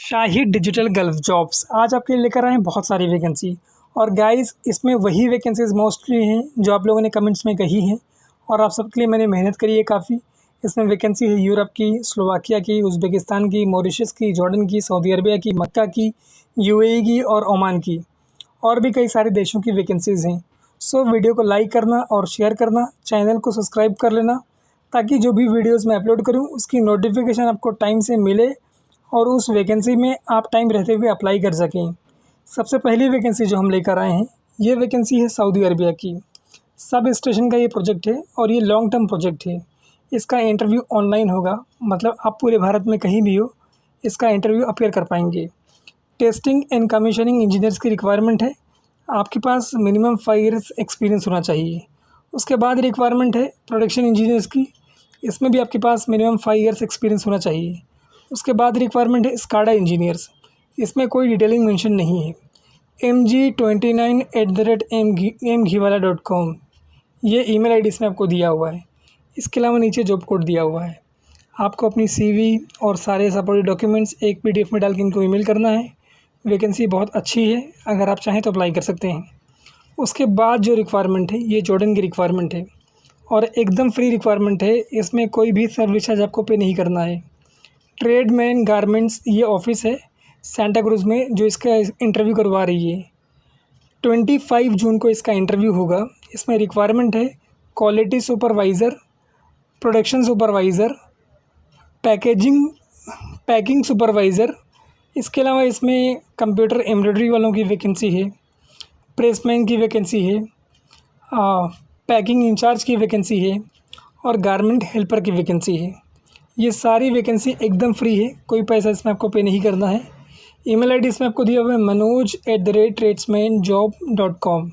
शाही digital gulf jobs आज आपके लिए लेकर आए हैं बहुत सारी वैकेंसी। और गाइस इसमें वही वैकेंसीज मोस्टली हैं जो आप लोगों ने कमेंट्स में कही हैं और आप सबके लिए मैंने मेहनत करी है काफ़ी। इसमें वैकेंसी है यूरोप की, स्लोवाकिया की, उज़्बेकिस्तान की, मॉरिशस की, जॉर्डन की, सऊदी अरबिया की, मक्का की, यूएई की और ओमान की, और भी कई सारे देशों की वैकेंसीज़ हैं। सो वीडियो को लाइक करना और शेयर करना, चैनल को सब्सक्राइब कर लेना ताकि जो भी वीडियोज़ मैं अपलोड करूँ उसकी नोटिफिकेशन आपको टाइम से मिले और उस वैकेंसी में आप टाइम रहते हुए अप्लाई कर सकें। सबसे पहली वैकेंसी जो हम लेकर आए हैं, ये वैकेंसी है सऊदी अरबिया की। सब स्टेशन का ये प्रोजेक्ट है और ये लॉन्ग टर्म प्रोजेक्ट है। इसका इंटरव्यू ऑनलाइन होगा, मतलब आप पूरे भारत में कहीं भी हो इसका इंटरव्यू अपीयर कर पाएंगे। टेस्टिंग एंड कमीशनिंग इंजीनियर्स की रिक्वायरमेंट है। आपके पास मिनिमम 5 ईयर्स एक्सपीरियंस होना चाहिए। उसके बाद रिक्वायरमेंट है प्रोडक्शन इंजीनियर्स की। इसमें भी आपके पास मिनिमम 5 ईयर्स एक्सपीरियंस होना चाहिए। उसके बाद रिक्वायरमेंट है स्काडा इंजीनियर्स। इसमें कोई डिटेलिंग मेंशन नहीं है। mg29@mghiwala.com ये ईमेल आईडी इसमें आपको दिया हुआ है। इसके अलावा नीचे जॉब कोड दिया हुआ है। आपको अपनी सीवी और सारे सपोर्टेड डॉक्यूमेंट्स एक पीडीएफ में डाल के इनको ईमेल करना है। वैकेंसी बहुत अच्छी है, अगर आप चाहें तो अप्लाई कर सकते हैं। उसके बाद जो रिक्वायरमेंट है ये जॉर्डन की रिक्वायरमेंट है और एकदम फ्री रिक्वायरमेंट है। इसमें कोई भी सर्विस चार्ज आपको पे नहीं करना है। ट्रेडमैन गारमेंट्स ये ऑफिस है सेंटा क्रूज़ में जो इसका इंटरव्यू करवा रही है। 25 जून को इसका इंटरव्यू होगा। इसमें रिक्वायरमेंट है quality supervisor, production supervisor, packing supervisor. इसके अलावा इसमें कंप्यूटर एम्ब्रॉयडरी वालों की वैकेंसी है, प्रेसमैन की वैकेंसी है, पैकिंग इंचार्ज की वैकेंसी है और गारमेंट हेल्पर की वैकेंसी है। ये सारी वैकेंसी एकदम फ्री है, कोई पैसा इसमें आपको पे नहीं करना है। ईमेल आईडी इसमें आपको दिया हुआ है manoj@tradesmanjob.com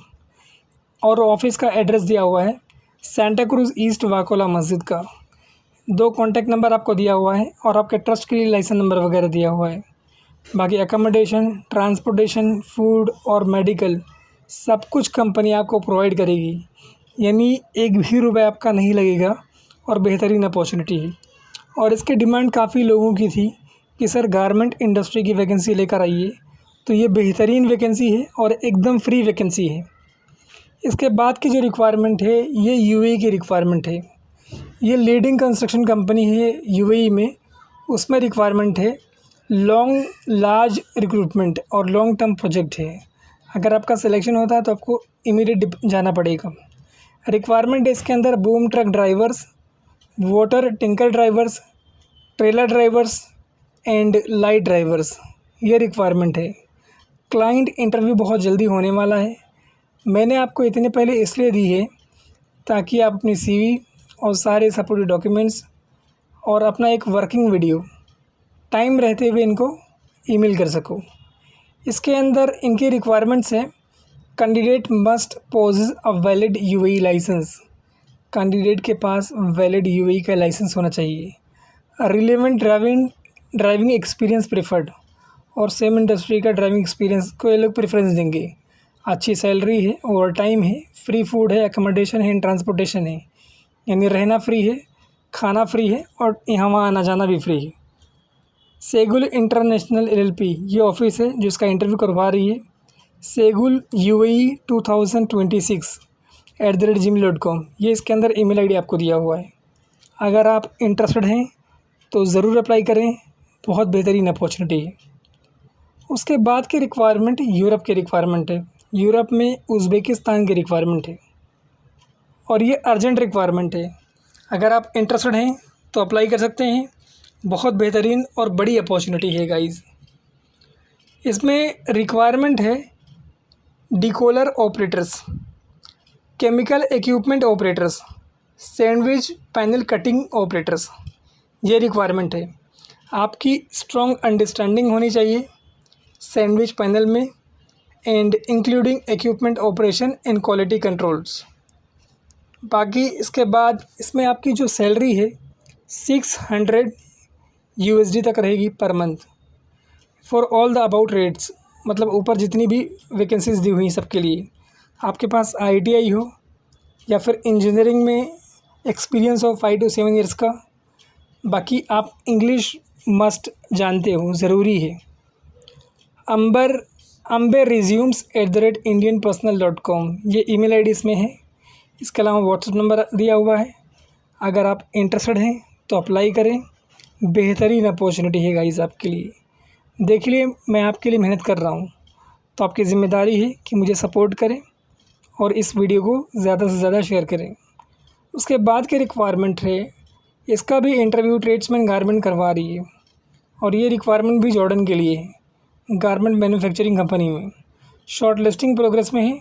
और ऑफिस का एड्रेस दिया हुआ है सेंटा क्रूज़ ईस्ट वाकोला मस्जिद का। 2 कॉन्टैक्ट नंबर आपको दिया हुआ है और आपके ट्रस्ट के लिए लाइसेंस नंबर वगैरह दिया हुआ है। बाकी अकोमोडेशन, ट्रांसपोर्टेशन, फूड और मेडिकल सब कुछ कंपनी आपको प्रोवाइड करेगी, यानी एक भी रुपये आपका नहीं लगेगा और बेहतरीन अपॉर्चुनिटी है। और इसकी डिमांड काफ़ी लोगों की थी कि सर गारमेंट इंडस्ट्री की वैकेंसी लेकर आइए, तो ये बेहतरीन वैकेंसी है और एकदम फ्री वैकेंसी है। इसके बाद की जो रिक्वायरमेंट है ये यूएई की रिक्वायरमेंट है। ये लीडिंग कंस्ट्रक्शन कंपनी है यूएई में। उसमें रिक्वायरमेंट है लार्ज रिक्रूटमेंट और लॉन्ग टर्म प्रोजेक्ट है। अगर आपका सिलेक्शन होता है तो आपको इमीडिएट जाना पड़ेगा। रिक्वायरमेंट है इसके अंदर boom truck drivers, water tinker drivers, trailer drivers and light drivers, ये रिक्वायरमेंट है। क्लाइंट इंटरव्यू बहुत जल्दी होने वाला है। मैंने आपको इतने पहले इसलिए दी है ताकि आप अपनी सीवी और सारे सपोर्टिव डॉक्यूमेंट्स और अपना एक वर्किंग वीडियो टाइम रहते हुए इनको ईमेल कर सको। इसके अंदर इनकी रिक्वायरमेंट्स हैं candidate must possess a valid UAE licence. Candidate के पास वैलिड यूएई का लाइसेंस होना चाहिए। रिलेवेंट ड्राइविंग एक्सपीरियंस प्रेफर्ड, और सेम इंडस्ट्री का ड्राइविंग एक्सपीरियंस को ये लोग प्रेफरेंस देंगे। अच्छी सैलरी है, ओवर टाइम है, फ्री फूड है, अकोमोडेशन है, ट्रांसपोर्टेशन है, यानी रहना फ्री है, खाना फ्री है और यहाँ वहाँ आना जाना भी फ्री है। सेगुल इंटरनेशनल एलएलपी ये ऑफिस है जो इसका इंटरव्यू करवा रही है। सेगुल UAE 2026@gmail.com ये इसके अंदर ईमेल आईडी आपको दिया हुआ है। अगर आप इंटरेस्टेड हैं तो ज़रूर अप्लाई करें, बहुत बेहतरीन अपॉर्चुनिटी है। उसके बाद की रिक्वायरमेंट यूरोप की रिक्वायरमेंट है। यूरोप में उज़्बेकिस्तान की रिक्वायरमेंट है और ये अर्जेंट रिक्वायरमेंट है। अगर आप इंटरेस्टेड हैं तो अप्लाई कर सकते हैं, बहुत बेहतरीन और बड़ी अपॉर्चुनिटी है गाइस। इसमें रिक्वायरमेंट है decoiler operators, chemical equipment operators, sandwich panel cutting operators, ये रिक्वायरमेंट है। आपकी स्ट्रॉन्ग अंडरस्टैंडिंग होनी चाहिए सैंडविच पैनल में and including equipment operation and quality controls. बाकी इसके बाद इसमें आपकी जो सैलरी है 600 USD तक रहेगी per month for all the about rates, मतलब ऊपर जितनी भी वैकेंसीज दी हुई हैं सबके लिए। आपके पास ITI हो या फिर इंजीनियरिंग में एक्सपीरियंस हो 5 to 7 ईयर्स का। बाकी आप इंग्लिश मस्ट जानते हो, ज़रूरी है। amberresumes@indianpersonal.com ये ईमेल आईडी इसमें है। इसके अलावा व्हाट्सएप नंबर दिया हुआ है। अगर आप इंटरेस्टेड हैं तो अप्लाई करें। बेहतरीन अपॉर्चुनिटी है गाइस आपके लिए। देख लिए मैं आपके लिए मेहनत कर रहा हूँ, तो आपकी ज़िम्मेदारी है कि मुझे सपोर्ट करें और इस वीडियो को ज़्यादा से ज़्यादा शेयर करें। उसके बाद के रिक्वायरमेंट है, इसका भी इंटरव्यू ट्रेड्समैन गारमेंट करवा रही है और ये रिक्वायरमेंट भी जॉर्डन के लिए है, गारमेंट मैन्युफैक्चरिंग कंपनी में। शॉर्ट लिस्टिंग प्रोग्रेस में है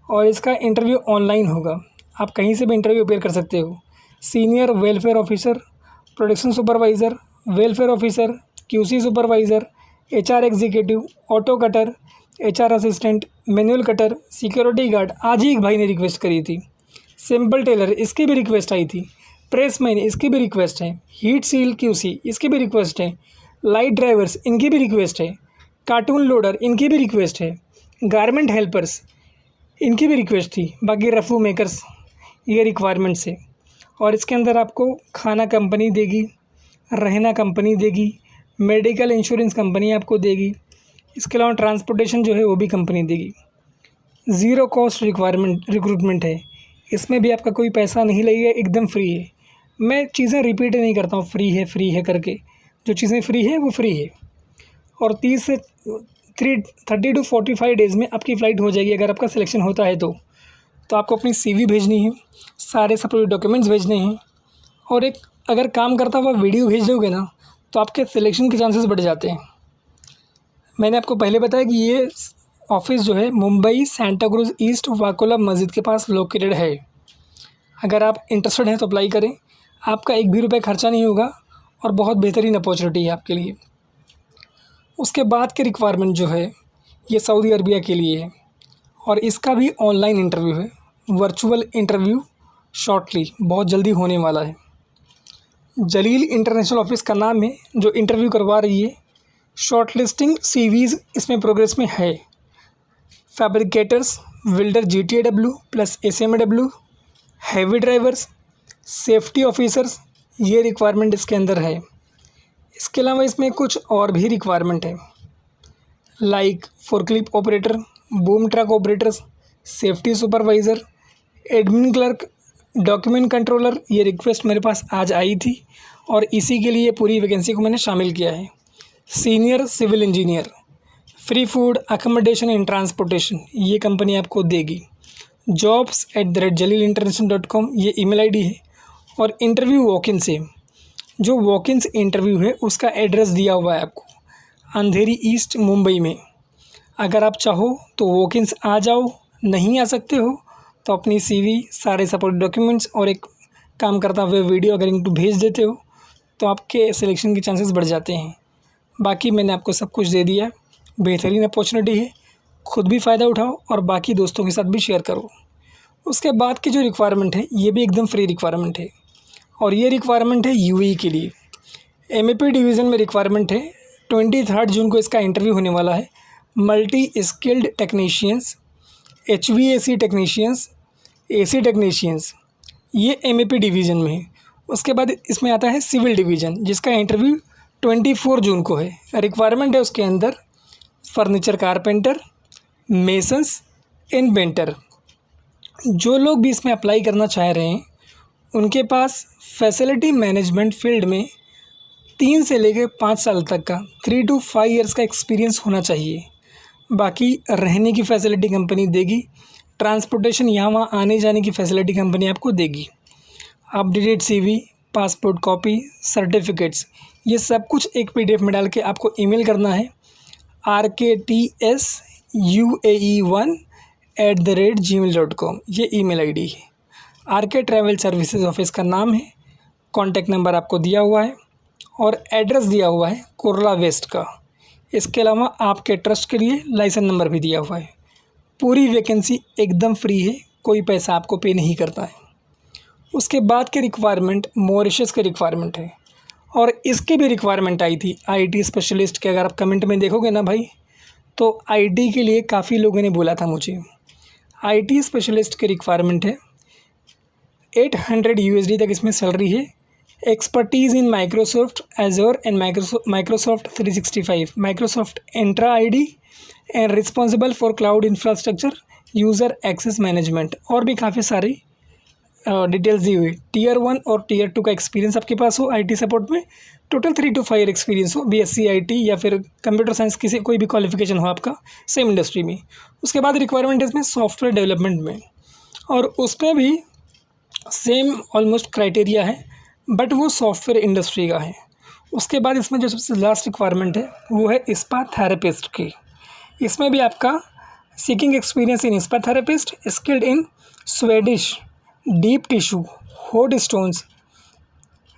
और इसका इंटरव्यू ऑनलाइन होगा। आप कहीं से भी इंटरव्यू अपेयर कर सकते हो। Senior welfare officer, production supervisor, welfare officer, QC supervisor, HR executive, auto cutter, HR assistant, manual cutter, security guard. आज ही एक भाई ने रिक्वेस्ट करी थी। सिंपल टेलर, इसकी भी रिक्वेस्ट आई थी। प्रेसमैन, इसकी भी रिक्वेस्ट है। हीट सील क्यूसी, इसकी भी रिक्वेस्ट है। लाइट ड्राइवर्स, इनकी भी रिक्वेस्ट है। कार्टून लोडर, इनकी भी रिक्वेस्ट है। गारमेंट हेल्पर्स, इनकी भी रिक्वेस्ट थी। बाकी रफू मेकर्स, ये रिक्वायरमेंट्स है। और इसके अंदर आपको खाना कंपनी देगी, रहना कंपनी देगी, मेडिकल इंश्योरेंस कंपनी आपको देगी। इसके अलावा ट्रांसपोर्टेशन जो है वो भी कंपनी देगी। ज़ीरो कॉस्ट रिक्रूटमेंट है। इसमें भी आपका कोई पैसा नहीं लगेगा, एकदम फ्री है। मैं चीज़ें रिपीट नहीं करता हूँ फ्री है करके। जो चीज़ें फ्री है वो फ्री है। और 30 से 30 to 45 डेज़ में आपकी फ़्लाइट हो जाएगी अगर आपका सिलेक्शन होता है तो आपको अपनी CV भेजनी है, सारे सपोर्टिव डॉक्यूमेंट्स भेजने हैं और एक अगर काम करता हुआ वीडियो भेज दोगे ना तो आपके सिलेक्शन के चांसेस बढ़ जाते हैं। मैंने आपको पहले बताया कि ये ऑफिस जो है मुंबई सेंटा क्रूज़ ईस्ट वाकोला मस्जिद के पास लोकेटेड है। अगर आप इंटरेस्टेड हैं तो अप्लाई करें। आपका एक भी रुपये खर्चा नहीं होगा और बहुत बेहतरीन अपॉर्चुनिटी है आपके लिए। उसके बाद के रिक्वायरमेंट जो है ये सऊदी अरबिया के लिए है और इसका भी ऑनलाइन इंटरव्यू है। वर्चुअल इंटरव्यू शॉर्टली बहुत जल्दी होने वाला है। जलील इंटरनेशनल ऑफिस का नाम है जो इंटरव्यू करवा रही है। शॉर्ट लिस्टिंग CVs इसमें प्रोग्रेस में है। Fabricators, welder GTAW plus SMAW, heavy drivers, safety officers, ये रिक्वायरमेंट इसके अंदर है। इसके अलावा इसमें कुछ और भी रिक्वायरमेंट है like forklift operator, boom truck operators, safety supervisor, admin clerk, document controller. ये रिक्वेस्ट मेरे पास आज आई थी और इसी के लिए पूरी वैकेंसी को मैंने शामिल किया है। Senior civil engineer, free food accommodation and transportation, ये कंपनी आपको देगी। jobs@jalilinternational.com ये ईमेल आईडी है। और इंटरव्यू वॉक-इन से, जो वॉक-इन्स इंटरव्यू है उसका एड्रेस दिया हुआ है आपको, अंधेरी ईस्ट मुंबई में। अगर आप चाहो तो वॉक-इन्स आ जाओ, नहीं आ सकते हो तो अपनी CV, सारे सपोर्ट डॉक्यूमेंट्स और एक काम करता हुए वीडियो अगर इनको भेज देते हो तो आपके सिलेक्शन के चांसेस बढ़ जाते हैं। बाकी मैंने आपको सब कुछ दे दिया है। बेहतरीन अपॉर्चुनिटी है, खुद भी फ़ायदा उठाओ और बाकी दोस्तों के साथ भी शेयर करो। उसके बाद की जो रिक्वायरमेंट है ये भी एकदम फ्री रिक्वायरमेंट है और ये रिक्वायरमेंट है UAE के लिए। MEP डिवीज़न में रिक्वायरमेंट है। 23 जून को इसका इंटरव्यू होने वाला है। Multi skilled technicians, HVAC technicians, AC technicians, ये MEP डिवीज़न में है। उसके बाद इसमें आता है सिविल डिवीज़न जिसका इंटरव्यू 24 जून को है। रिक्वायरमेंट है उसके अंदर furniture carpenter, masons and painter. जो लोग भी इसमें अप्लाई करना चाह रहे हैं उनके पास फैसिलिटी मैनेजमेंट फील्ड में 3 से लेकर 5 साल तक का 3 to 5 ईयर्स का एक्सपीरियंस होना चाहिए। बाकी रहने की फ़ैसिलिटी कंपनी देगी। ट्रांसपोर्टेशन यहाँ वहाँ आने जाने की फ़ैसिलिटी कंपनी आपको देगी। Updated CV, passport copy, certificates, ये सब कुछ एक PDF में डाल के आपको ईमेल करना है rktsuae1@gmail.com ये ईमेल आईडी है। RK ट्रैवल सर्विसेज ऑफिस का नाम है। कॉन्टैक्ट नंबर आपको दिया हुआ है और एड्रेस दिया हुआ है कुर्ला वेस्ट का। इसके अलावा आपके ट्रस्ट के लिए लाइसेंस नंबर भी दिया हुआ है। पूरी वैकेंसी एकदम फ्री है, कोई पैसा आपको पे नहीं करता है। उसके बाद के रिक्वायरमेंट मॉरिशस के रिक्वायरमेंट है और इसकी भी रिक्वायरमेंट आई थी IT स्पेशलिस्ट के। अगर आप कमेंट में देखोगे ना भाई तो IT के लिए काफ़ी लोगों ने बोला था मुझे। IT स्पेशलिस्ट की रिक्वायरमेंट है। 800 USD तक इसमें सैलरी है। expertise in Microsoft Azure and Microsoft 365, Microsoft Entra ID, and responsible for cloud infrastructure, user access management, और भी काफ़ी सारी डिटेल्स दी हुई। टीयर 1 और टीयर 2 का एक्सपीरियंस आपके पास हो आईटी सपोर्ट में, टोटल 3 to 5 ईयर एक्सपीरियंस हो, BSc IT या फिर कंप्यूटर साइंस किसी कोई भी क्वालिफिकेशन हो आपका सेम इंडस्ट्री में। उसके बाद रिक्वायरमेंट है इसमें सॉफ्टवेयर डेवलपमेंट में, और उसमें भी सेम ऑलमोस्ट क्राइटेरिया है, बट वो सॉफ्टवेयर इंडस्ट्री का है। उसके बाद इसमें जो सबसे लास्ट रिक्वायरमेंट है वो है स्पा थेरेपिस्ट की। इसमें भी आपका seeking experience in spa therapist, skilled in Swedish deep tissue hot stones,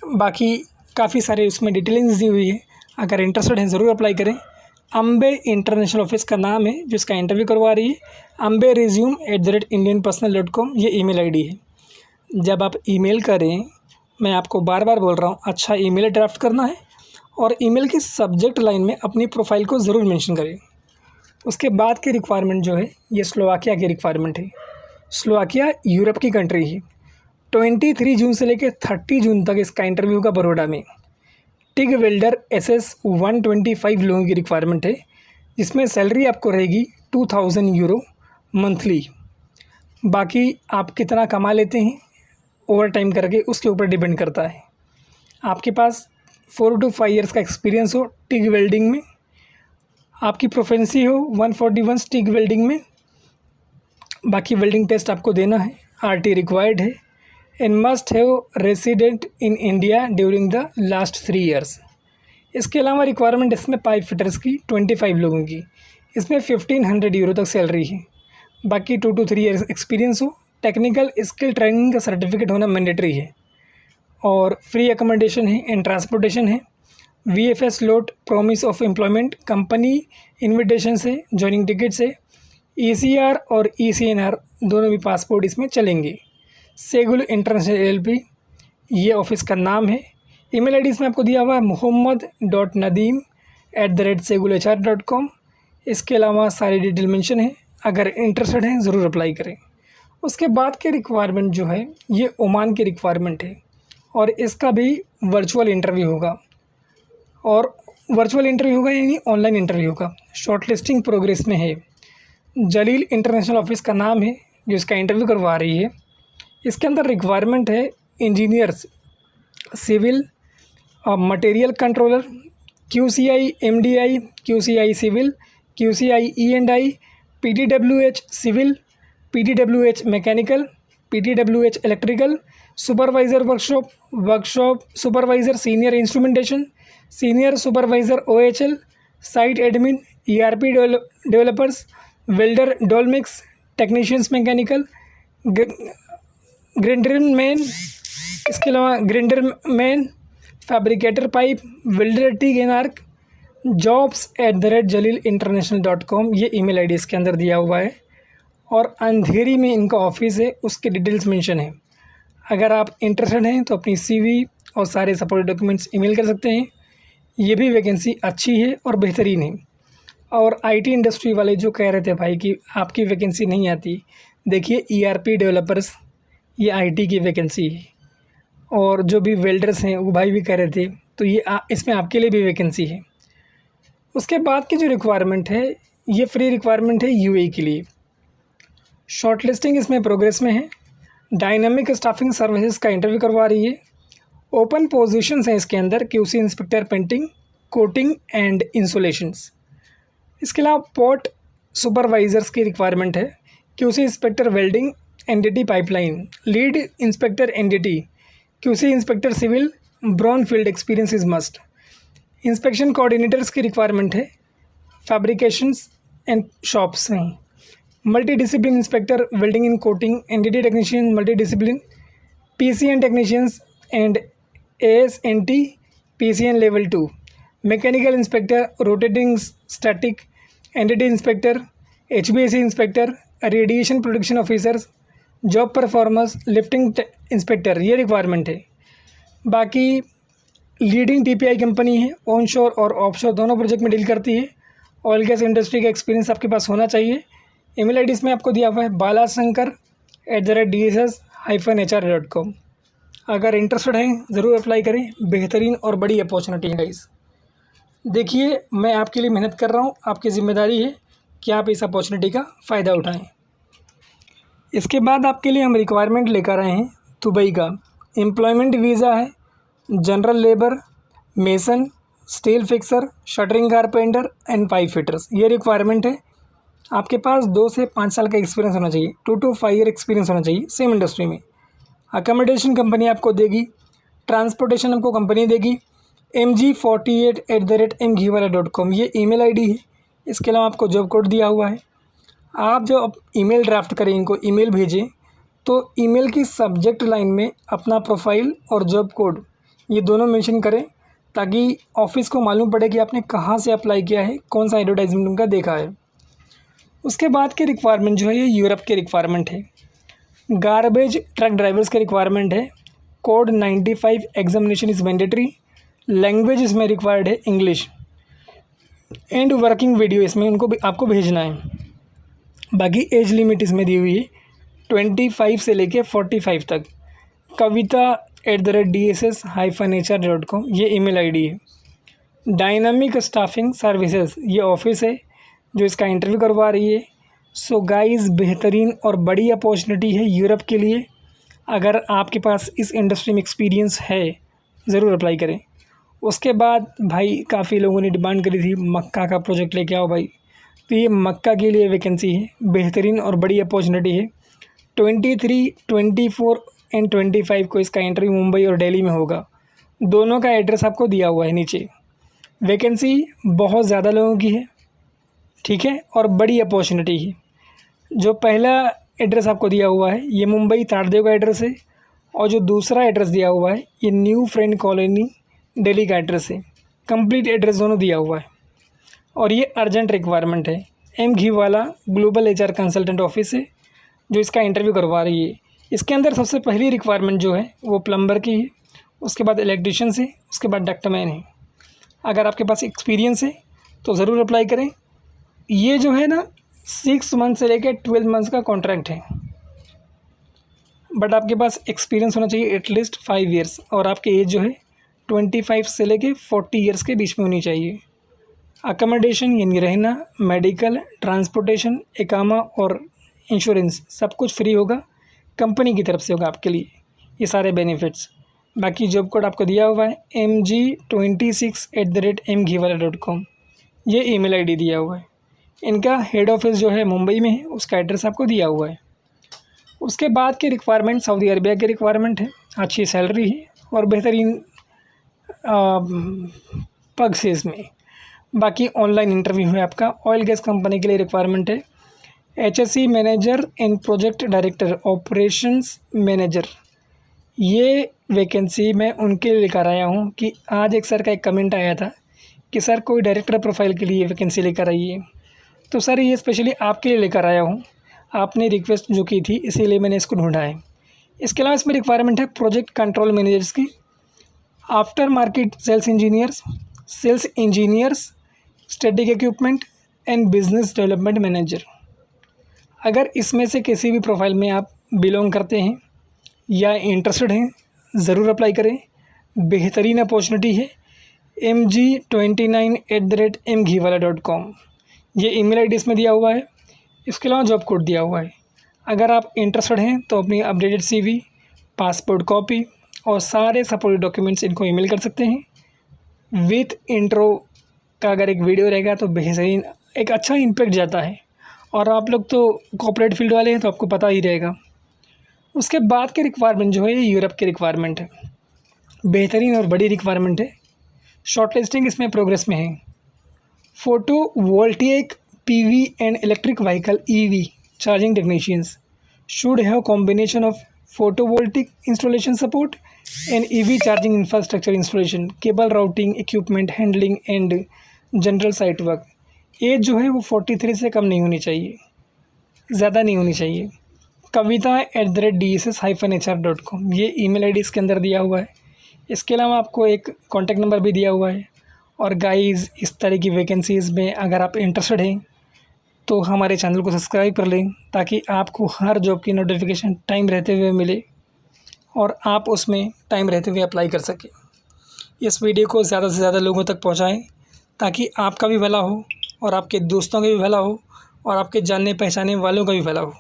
बाकी काफ़ी सारे उसमें डिटेलिंग्स दी हुई है। अगर इंटरेस्टेड हैं ज़रूर अप्लाई करें। अम्बे इंटरनेशनल ऑफिस का नाम है जिसका इंटरव्यू करवा रही है, amberesume@indianpersonal.com, ये ईमेल आईडी है। जब आप ईमेल करें, मैं आपको बार बार बोल रहा हूँ, अच्छा ईमेल ड्राफ्ट करना है और ईमेल की सब्जेक्ट लाइन में अपनी प्रोफाइल को ज़रूर मेंशन करें। उसके बाद की रिक्वायरमेंट जो है ये स्लोवाकिया की रिक्वायरमेंट है। स्लोवाकिया यूरोप की कंट्री है। 23 जून से लेकर 30 जून तक इसका इंटरव्यू होगा बड़ोड़ा में। टिग वेल्डर SS 125 लोगों की रिक्वायरमेंट है, जिसमें सैलरी आपको रहेगी 2000 यूरो मंथली। बाकी आप कितना कमा लेते हैं ओवर टाइम करके उसके ऊपर डिपेंड करता है। आपके पास 4 to 5 ईयर्स का एक्सपीरियंस हो टिग वेल्डिंग में, आपकी प्रोफेंसी हो 141 टिग वेल्डिंग में, बाकी वेल्डिंग टेस्ट आपको देना है, RT रिक्वायर्ड है, and must have resident in India during the last 3 years. इसके अलावा रिक्वायरमेंट इसमें पाइप फिटर्स की 25 लोगों की, इसमें 1500 यूरो तक सैलरी है। बाकी 2 to 3 ईयर्स एक्सपीरियंस हो, टेक्निकल स्किल ट्रेनिंग का सर्टिफिकेट होना मैंडेटरी है, और फ्री अकोमोडेशन है एंड ट्रांसपोर्टेशन है। VFS lot promise of employment, company invitation से, जॉइनिंग टिकट से, ECR और ECNR दोनों भी पासपोर्ट इसमें चलेंगे। सेगुल इंटरनेशनल LLP ये ऑफिस का नाम है। ईमेल आईडी इसमें आपको दिया हुआ है mohammad.nadeem@segulhr.com। इसके अलावा सारी डिटेल मेंशन है, अगर इंटरेस्टेड हैं ज़रूर अप्लाई करें। उसके बाद के रिक्वायरमेंट जो है ये ओमान की रिक्वायरमेंट है, और इसका भी वर्चुअल इंटरव्यू होगा, और वर्चुअल इंटरव्यू होगा यानी ऑनलाइन इंटरव्यू होगा। शॉर्ट लिस्टिंग प्रोग्रेस में है। जलील इंटरनेशनल ऑफिस का नाम है जो इसका इंटरव्यू करवा रही है। इसके अंदर रिक्वायरमेंट है engineers, civil, material controller, QCI MDI, QCI civil, QCI E&I, PTWH civil, PTWH mechanical, PTWH electrical, supervisor workshop supervisor, senior instrumentation, senior supervisor OHL, site admin, ERP developers, welder डोलमिक्स, technicians mechanical, grinder man, इसके अलावा grinder man, fabricator pipe, welder TIG and arc, jobs@jalil-international.com, ये email ID इसके अंदर दिया हुआ है, और अंधेरी में इनका ऑफिस है, उसके डिटेल्स मेंशन है। अगर आप इंटरेस्टेड हैं तो अपनी CV और सारे सपोर्ट डॉक्यूमेंट्स ईमेल कर सकते हैं। ये भी वैकेंसी अच्छी है और बेहतरीन है। और IT इंडस्ट्री वाले जो कह रहे थे भाई कि आपकी वैकेंसी नहीं आती, देखिए ERP डेवलपर्स ये IT की वैकेंसी है, और जो भी वेल्डर्स हैं वो भाई भी कह रहे थे, तो ये इसमें आपके लिए भी वैकेंसी है। उसके बाद की जो रिक्वायरमेंट है ये फ्री रिक्वायरमेंट है UAE के लिए। शॉर्ट लिस्टिंग इसमें प्रोग्रेस में है। डायनामिक स्टाफिंग सर्विसेज का इंटरव्यू करवा रही है। ओपन पोजीशंस हैं इसके अंदर, QC inspector painting, coating and insulations. इसके अलावा पोर्ट सुपरवाइज़र्स की रिक्वायरमेंट है। QC inspector welding, NDT pipeline, lead inspector NDT, QC inspector civil, brown field experience is must. Inspection coordinators की रिक्वायरमेंट है फैब्रिकेशंस एंड शॉप्स में। Multi discipline inspector welding in coating, NDT technician multi discipline, PCN technicians and ASNT PCN level 2। Mechanical inspector, rotating static, NDT inspector, HVAC inspector, radiation protection officers, job performance, lifting inspector, ये requirement है। बाकी leading TPI company है, on शोर और of शोर दोनों project में deal करती है। ऑयल गैस इंडस्ट्री का एक्सपीरियंस आपके पास होना चाहिए। ईमेल आईडी इसमें आपको दिया हुआ है balasankar@dss-hr.com। अगर इंटरेस्टेड हैं ज़रूर अप्लाई करें, बेहतरीन और बड़ी अपॉर्चुनिटी है गाइस। देखिए, मैं आपके लिए मेहनत कर रहा हूँ, आपकी ज़िम्मेदारी है कि आप इस अपॉर्चुनिटी का फ़ायदा उठाएँ। इसके बाद आपके लिए हम रिक्वायरमेंट लेकर आए हैं दुबई का। एम्प्लॉयमेंट वीज़ा है, general labour, mason, steel fixer, shuttering carpenter and pipe fitters, ये रिक्वायरमेंट है। आपके पास 2 से 5 साल का एक्सपीरियंस होना चाहिए, 2 to 5 ईयर एक्सपीरियंस होना चाहिए सेम इंडस्ट्री में। अकोमोडेशन कंपनी आपको देगी, ट्रांसपोर्टेशन आपको कंपनी देगी। mg48@mghiwala.com ये ईमेल आईडी है। इसके अलावा आपको जॉब कोड दिया हुआ है। आप जो अब ईमेल ड्राफ्ट करें, इनको ईमेल भेजें, तो ईमेल की सब्जेक्ट लाइन में अपना प्रोफाइल और जॉब कोड ये दोनों मेंशन करें, ताकि ऑफिस को मालूम पड़े कि आपने कहाँ से अप्लाई किया है, कौन सा एडवर्टाइजमेंट उनका देखा है। उसके बाद के रिक्वायरमेंट जो है ये यूरोप के रिक्वायरमेंट है। गार्बेज ट्रक ड्राइवर्स के रिक्वायरमेंट है। Code 95 examination is mandatory. Language इसमें रिक्वायर्ड है इंग्लिश एंड वर्किंग वीडियो इसमें उनको भी आपको भेजना है। बाकी एज लिमिट इसमें दी हुई है 25 से लेके 45 तक। kavita@dss-hr.com ये ईमेल आईडी है। डायनामिक स्टाफिंग सर्विसेज ये ऑफिस है जो इसका इंटरव्यू करवा रही है। सो गाइस, बेहतरीन और बड़ी अपॉर्चुनिटी है यूरोप के लिए। अगर आपके पास इस इंडस्ट्री में एक्सपीरियंस है ज़रूर अप्लाई करें। उसके बाद भाई काफ़ी लोगों ने डिमांड करी थी मक्का का प्रोजेक्ट लेके आओ भाई, तो ये मक्का के लिए वैकेंसी है। बेहतरीन और बड़ी अपॉर्चुनिटी है। 23, 24 एंड 25 को इसका इंटरव्यू मुंबई और दिल्ली में होगा। दोनों का एड्रेस आपको दिया हुआ है नीचे। वैकेंसी बहुत ज़्यादा लोगों की है, ठीक है, और बड़ी अपॉर्चुनिटी है। जो पहला एड्रेस आपको दिया हुआ है ये मुंबई ताड़देव का एड्रेस है, और जो दूसरा एड्रेस दिया हुआ है ये न्यू फ्रेंड कॉलोनी दिल्ली का एड्रेस है। कंप्लीट एड्रेस दोनों दिया हुआ है और ये अर्जेंट रिक्वायरमेंट है। M Ghiwala global HR consultant office है जो इसका इंटरव्यू करवा रही है। इसके अंदर सबसे पहली रिक्वायरमेंट जो है वो प्लम्बर की है, उसके बाद इलेक्ट्रीशियन है, उसके बाद डक्टमैन है। अगर आपके पास एक्सपीरियंस है तो ज़रूर अप्लाई करें। ये जो है ना 6 मंथ से लेकर 12 मंथ्स का कॉन्ट्रैक्ट है, बट आपके पास एक्सपीरियंस होना चाहिए एटलीस्ट 5 ईयर्स, और आपकी एज जो है 25 से लेकर 40 ईयर्स के बीच में होनी चाहिए। अकोमोडेशन यानी रहना, मेडिकल, ट्रांसपोर्टेशन, इकामा और इंश्योरेंस सब कुछ फ्री होगा, कंपनी की तरफ से होगा आपके लिए ये सारे बेनिफिट्स। बाकी जॉब कोड आपको दिया हुआ है mg26@mghiwala.com ये ईमेल आईडी दिया हुआ है। इनका हेड ऑफिस जो है मुंबई में है, उसका एड्रेस आपको दिया हुआ है। उसके बाद के रिक्वायरमेंट सऊदी अरबिया के रिक्वायरमेंट है। अच्छी सैलरी है और बेहतरीन पग से इसमें। बाकी ऑनलाइन इंटरव्यू है आपका। ऑयल गैस कंपनी के लिए रिक्वायरमेंट है। HSE manager and project director operations manager, ये वैकेंसी मैं उनके लिए लेकर आया हूँ कि आज एक सर का एक कमेंट आया था कि सर कोई डायरेक्टर प्रोफाइल के लिए वैकेंसी लेकर आई है, तो सर ये स्पेशली आपके लिए लेकर आया हूँ। आपने रिक्वेस्ट जो की थी इसीलिए मैंने इसको ढूंढा है। इसके अलावा इसमें रिक्वायरमेंट है प्रोजेक्ट कंट्रोल मैनेजर्स की, aftermarket sales engineers, static equipment and business development manager. अगर इसमें से किसी भी प्रोफाइल में आप बिलोंग करते हैं या इंटरेस्टेड हैं ज़रूर अप्लाई करें। बेहतरीन अपॉर्चुनिटी है। mg29@mghiwala.com ये ईमेल आईडी इसमें दिया हुआ है। इसके अलावा जॉब कोड दिया हुआ है। अगर आप इंटरेस्टेड हैं तो अपनी अपडेटेड CV, पासपोर्ट कॉपी और सारे सपोर्टिव डॉक्यूमेंट्स इनको ईमेल कर सकते हैं। विथ इंट्रो का अगर एक वीडियो रहेगा तो बेहतरीन एक अच्छा इम्पैक्ट जाता है, और आप लोग तो कॉर्पोरेट फील्ड वाले हैं तो आपको पता ही रहेगा। उसके बाद के रिक्वायरमेंट जो है ये यूरोप के रिक्वायरमेंट है। बेहतरीन और बड़ी रिक्वायरमेंट है। शॉर्ट लिस्टिंग इसमें प्रोग्रेस में है। Photovoltaic PV and electric vehicle EV charging technicians should have combination of photovoltaic installation support and EV charging infrastructure installation, cable routing, equipment handling and general site work. As जो है वो 43 से कम नहीं होनी चाहिए, ज़्यादा नहीं होनी चाहिए। kavita@dss-hr.com ये ईमेल आईडी इसके अंदर दिया हुआ है। इसके अलावा आपको एक कॉन्टैक्ट नंबर भी दिया हुआ है। और गाइस, इस तरह की वैकेंसीज़ में अगर आप इंटरेस्टेड हैं तो हमारे चैनल को सब्सक्राइब कर लें, ताकि आपको हर जॉब की नोटिफिकेशन टाइम रहते हुए मिले। और आप उसमें टाइम रहते हुए अप्लाई कर सकें। इस वीडियो को ज़्यादा से ज़्यादा लोगों तक पहुँचाएँ ताकि आपका भी भला हो और आपके दोस्तों का भी भला हो और आपके जानने पहचानने वालों का भी भला हो।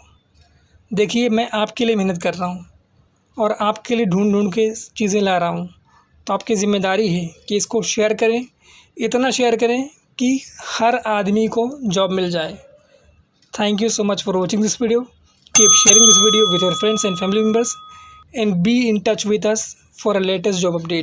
देखिए, मैं आपके लिए मेहनत कर रहा हूँ और आपके लिए ढूँढ के चीज़ें ला रहा हूँ, तो आपकी ज़िम्मेदारी है कि इसको शेयर करें, इतना शेयर करें कि हर आदमी को जॉब मिल जाए। Thank you so much for watching this video. Keep sharing this video with your friends and family members and be in touch with us for a latest job update.